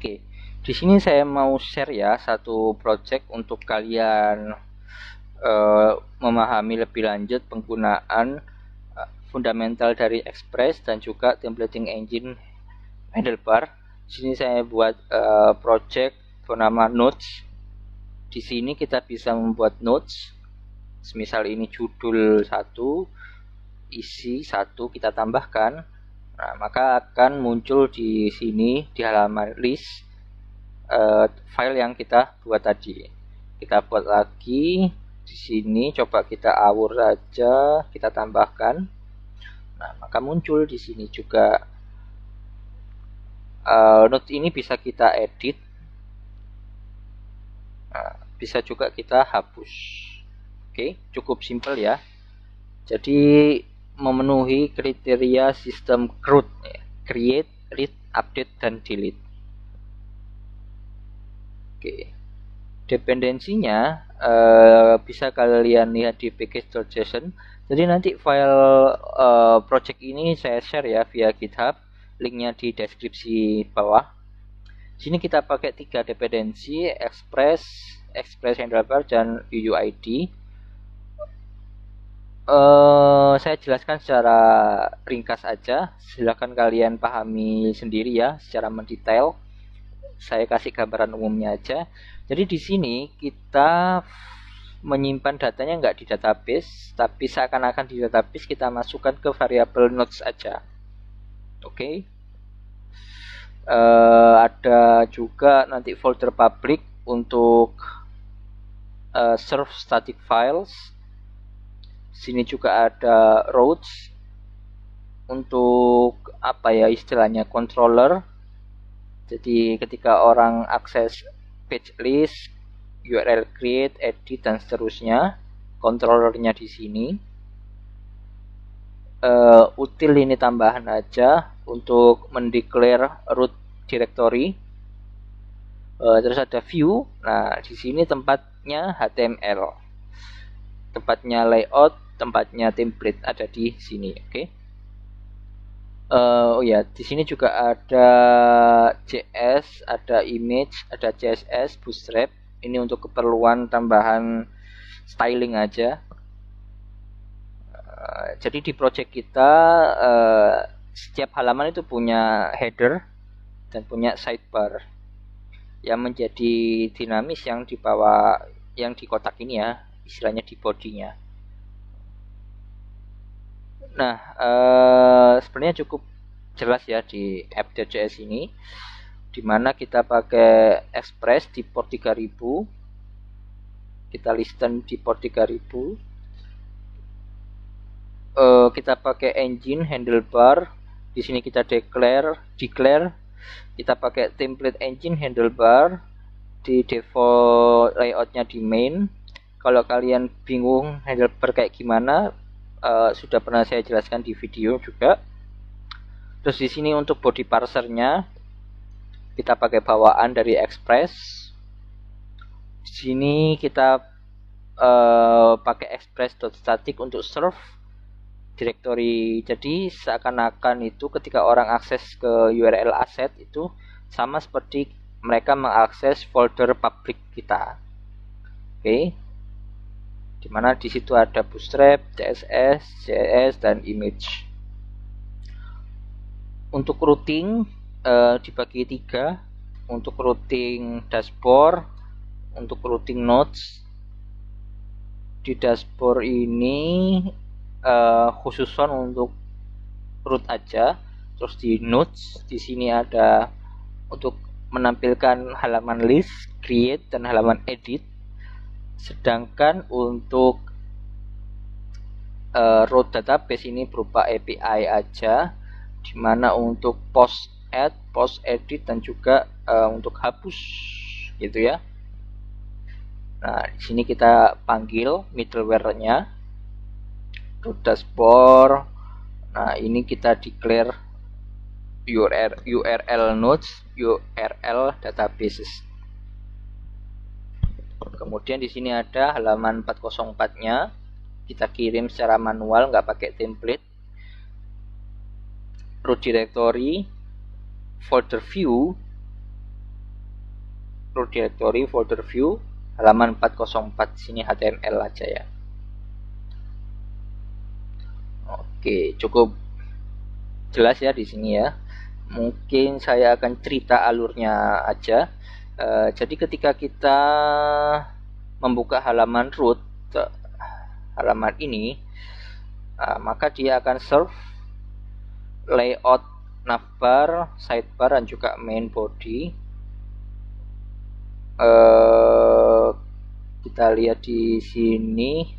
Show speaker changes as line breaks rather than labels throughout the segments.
Oke, di sini saya mau share ya satu project untuk kalian memahami lebih lanjut penggunaan fundamental dari Express dan juga templating engine handlebar. Di sini saya buat project bernama Notes. Di sini kita bisa membuat notes. Misal ini judul 1, isi 1 kita tambahkan. Nah, maka akan muncul di sini di halaman list file yang kita buat tadi. Kita buat lagi di sini, coba kita awur saja, kita tambahkan. Nah, maka muncul di sini juga note ini bisa kita edit. Nah, bisa juga kita hapus. Oke, cukup simpel ya. Jadi memenuhi kriteria sistem CRUD, create, read, update, dan delete. Oke, dependensinya bisa kalian lihat di package.json. Jadi nanti file project ini saya share ya via GitHub, linknya di deskripsi bawah. Sini kita pakai 3 dependensi, Express handlebar, dan UUID. Saya jelaskan secara ringkas aja, silahkan kalian pahami sendiri ya secara mendetail. Saya kasih gambaran umumnya aja. Jadi di sini kita menyimpan datanya nggak di database, tapi seakan-akan di database kita masukkan ke variabel notes aja. Oke. Ada juga nanti folder public untuk serve static files. Sini juga ada routes untuk apa ya istilahnya, controller. Jadi ketika orang akses page list, URL create, edit, dan seterusnya, controllernya di sini. Util ini tambahan aja untuk mendeclare root directory. Terus ada view. Nah, di sini tempatnya HTML, tempatnya layout, tempatnya template ada di sini. Oke. Oh ya, di sini juga ada JS, ada image, ada CSS, Bootstrap. Ini untuk keperluan tambahan styling aja. Jadi di project kita setiap halaman itu punya header dan punya sidebar yang menjadi dinamis yang di bawah, yang di kotak ini ya, istilahnya di bodinya. Nah, sebenarnya cukup jelas ya di app.js ini, dimana kita pakai Express di port 3000, kita listen di port 3000, kita pakai engine handlebar, di sini kita declare, kita pakai template engine handlebar, di default layoutnya di main. Kalau kalian bingung handlebar kayak gimana, sudah pernah saya jelaskan di video juga. Terus di sini untuk body parsernya kita pakai bawaan dari Express. Di sini kita pakai express.static untuk serve directory. Jadi seakan-akan itu ketika orang akses ke URL asset itu sama seperti mereka mengakses folder public kita. Oke. Dimana di situ ada Bootstrap, CSS, JS, dan image. Untuk routing dibagi 3, untuk routing dashboard, untuk routing nodes. Di dashboard ini khususon untuk root aja. Terus di nodes di sini ada untuk menampilkan halaman list, create, dan halaman edit. Sedangkan untuk root database ini berupa API aja, dimana untuk post add, post edit, dan juga untuk hapus gitu ya. Nah, di sini kita panggil middleware-nya root dashboard. Nah, ini kita declare URL nodes, URL databases. Kemudian di sini ada halaman 404-nya, kita kirim secara manual, nggak pakai template. Root directory, folder view, root directory, folder view, halaman 404. Sini HTML aja ya. Oke, cukup jelas ya di sini ya. Mungkin saya akan cerita alurnya aja. Jadi ketika kita membuka halaman root, halaman ini, maka dia akan serve layout navbar, sidebar, dan juga main body. Kita lihat di sini.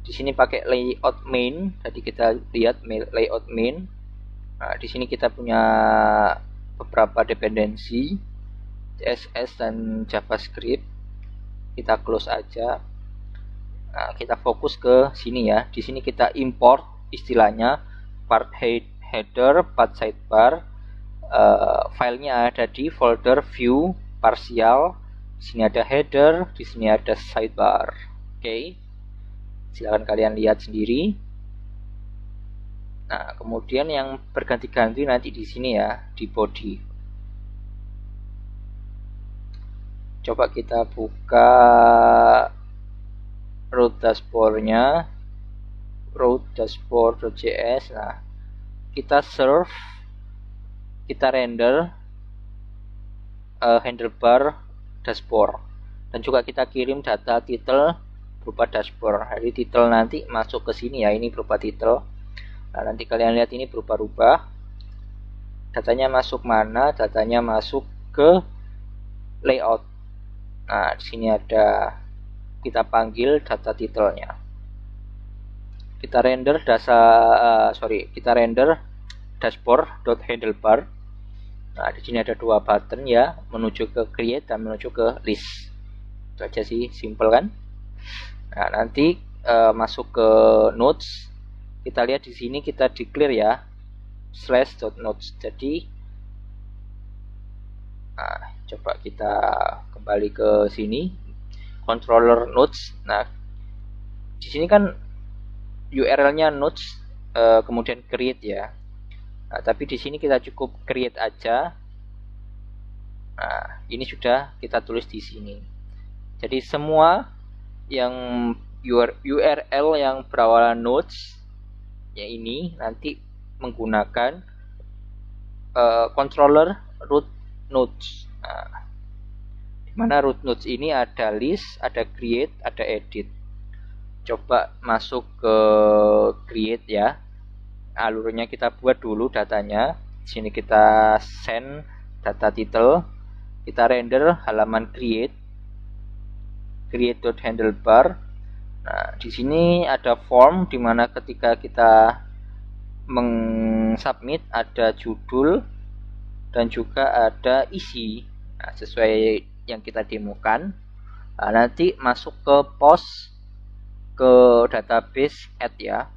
Di sini pakai layout main. Tadi kita lihat layout main. Nah, di sini kita punya beberapa dependensi CSS dan JavaScript. Kita close aja. Nah, kita fokus ke sini ya. Di sini kita import istilahnya part header, part sidebar. Filenya ada di folder view partial. Di sini ada header, di sini ada sidebar. Oke. Silahkan kalian lihat sendiri. Nah, kemudian yang berganti-ganti nanti di sini ya, di body. Coba kita buka root dashboard-nya, root dashboard.js. Nah, kita serve, kita render handlebar dashboard, dan juga kita kirim data title berupa dashboard. Jadi title nanti masuk ke sini ya, ini berupa title. Nah, nanti kalian lihat ini berubah-ubah. Datanya masuk mana? Datanya masuk ke layout. Nah, di sini ada, kita panggil data titelnya. Kita render kita render dashboard.handlebar. Nah, di sini ada dua button ya, menuju ke create dan menuju ke list. Itu aja sih, simple kan? Nah, nanti masuk ke notes. Kita lihat di sini kita declare ya, /.notes. Jadi, nah, coba kita kembali ke sini, controller notes. Nah, di sini kan URL-nya notes, kemudian create ya. Nah, tapi di sini kita cukup create aja. Nah, ini sudah kita tulis di sini. Jadi semua yang URL yang berawalan nodes ya ini nanti menggunakan controller root nodes. Nah, dimana root nodes ini ada list, ada create, ada edit. Coba masuk ke create ya. Alurnya kita buat dulu datanya. Di sini kita send data title, kita render halaman create.handlebar. Nah, di sini ada form di mana ketika kita mengsubmit ada judul dan juga ada isi. Nah, sesuai yang kita demokan. Nah, nanti masuk ke post ke database add ya.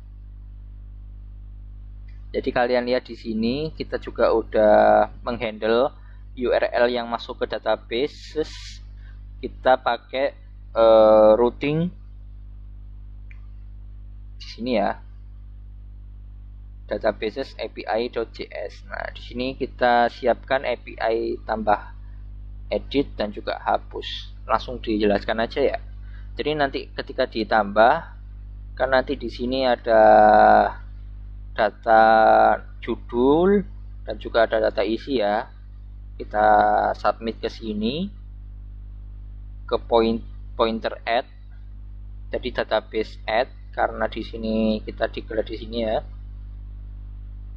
Jadi kalian lihat di sini kita juga udah menghandle URL yang masuk ke database. Kita pakai routing di sini ya, databases API.js. Nah, di sini kita siapkan API tambah edit dan juga hapus. Langsung dijelaskan aja ya. Jadi nanti ketika ditambah, kan nanti di sini ada data judul dan juga ada data isi ya. Kita submit ke sini ke pointer add. Jadi database add, karena di sini kita declare di sini ya.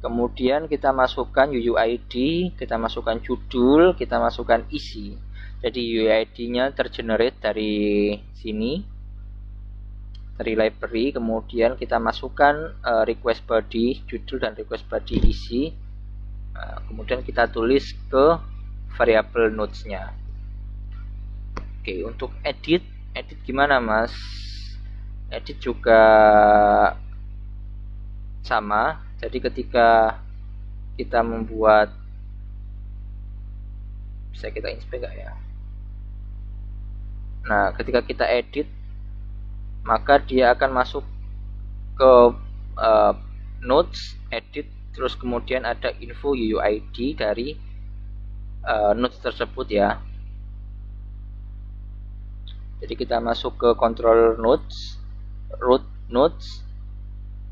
Kemudian kita masukkan UUID, kita masukkan judul, kita masukkan isi. Jadi UUID-nya tergenerate dari sini, dari library. Kemudian kita masukkan request body judul dan request body isi. Nah, kemudian kita tulis ke variable nodes-nya. Oke, untuk edit gimana mas? Edit juga sama. Jadi ketika kita membuat, bisa kita inspect gak ya? Nah, ketika kita edit, maka dia akan masuk ke nodes, edit, terus kemudian ada info UUID dari nodes tersebut ya. Jadi kita masuk ke control nodes, root nodes.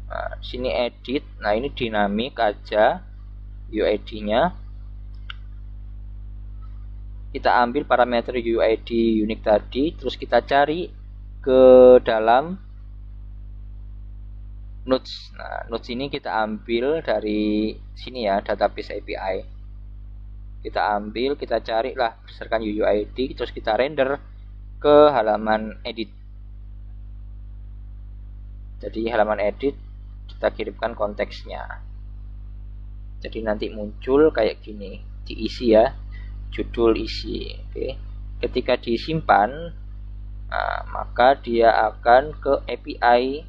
Nah, sini edit. Nah, ini dinamik aja UID-nya. Kita ambil parameter UID unique tadi, terus kita cari ke dalam nodes. Nah, nodes ini kita ambil dari sini ya, database API. Kita ambil, kita carilah berdasarkan UUID, terus kita render ke halaman edit. Jadi halaman edit kita kirimkan konteksnya. Jadi nanti muncul kayak gini, diisi ya, judul isi. Oke. Ketika disimpan, nah, maka dia akan ke API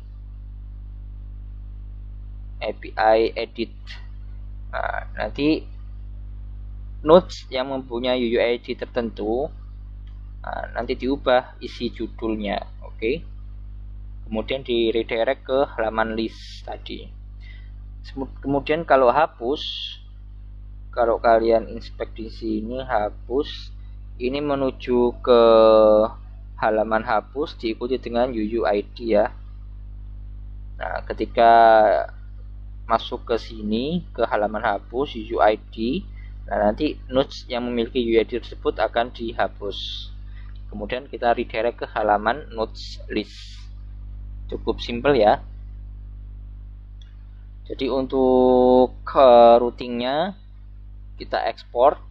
edit. Nah, nanti nodes yang mempunyai UUID tertentu, nah, nanti diubah isi judulnya. Oke. Kemudian di redirect ke halaman list tadi. Kemudian kalau hapus, kalau kalian inspect di sini hapus, ini menuju ke halaman hapus diikuti dengan UUID ya. Nah, ketika masuk ke sini ke halaman hapus UUID, nah nanti nodes yang memiliki UUID tersebut akan dihapus. Kemudian kita redirect ke halaman nodes list. Cukup simple ya. Jadi untuk routingnya kita ekspor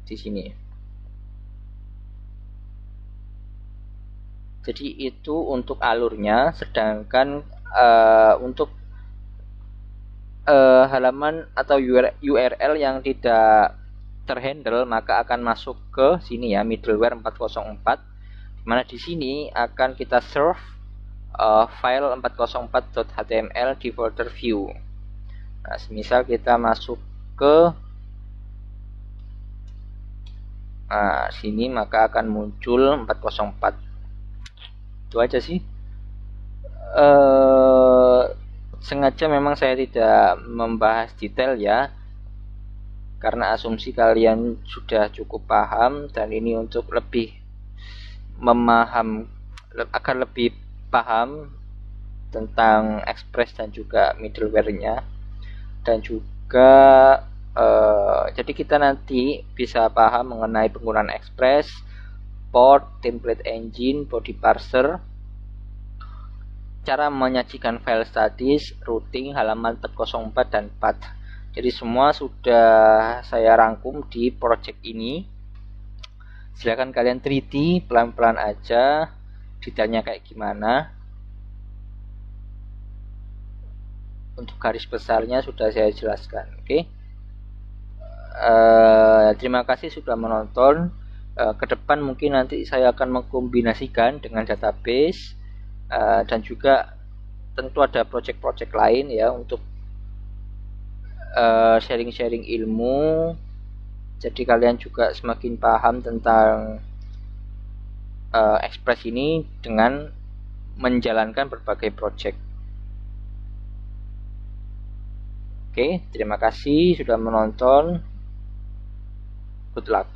di sini. Jadi itu untuk alurnya, sedangkan untuk halaman atau URL yang tidak terhandle maka akan masuk ke sini ya, middleware 404. Dimana di sini akan kita serve file 404.html di folder view. Nah, misal kita masuk ke sini maka akan muncul 404. Itu aja sih. Sengaja memang saya tidak membahas detail ya, karena asumsi kalian sudah cukup paham, dan ini untuk lebih agar lebih paham tentang Express dan juga middleware-nya, dan juga jadi kita nanti bisa paham mengenai penggunaan Express, port, template engine, body parser, cara menyajikan file statis, routing, halaman 404 dan path. Jadi semua sudah saya rangkum di project ini. Silahkan kalian teliti pelan-pelan aja detailnya kayak gimana. Untuk garis besarnya sudah saya jelaskan. Oke. Terima kasih sudah menonton. Ke depan mungkin nanti saya akan mengkombinasikan dengan database, dan juga tentu ada project-project lain ya untuk sharing-sharing ilmu. Jadi kalian juga semakin paham tentang Express ini dengan menjalankan berbagai project. Oke, terima kasih sudah menonton. Good luck.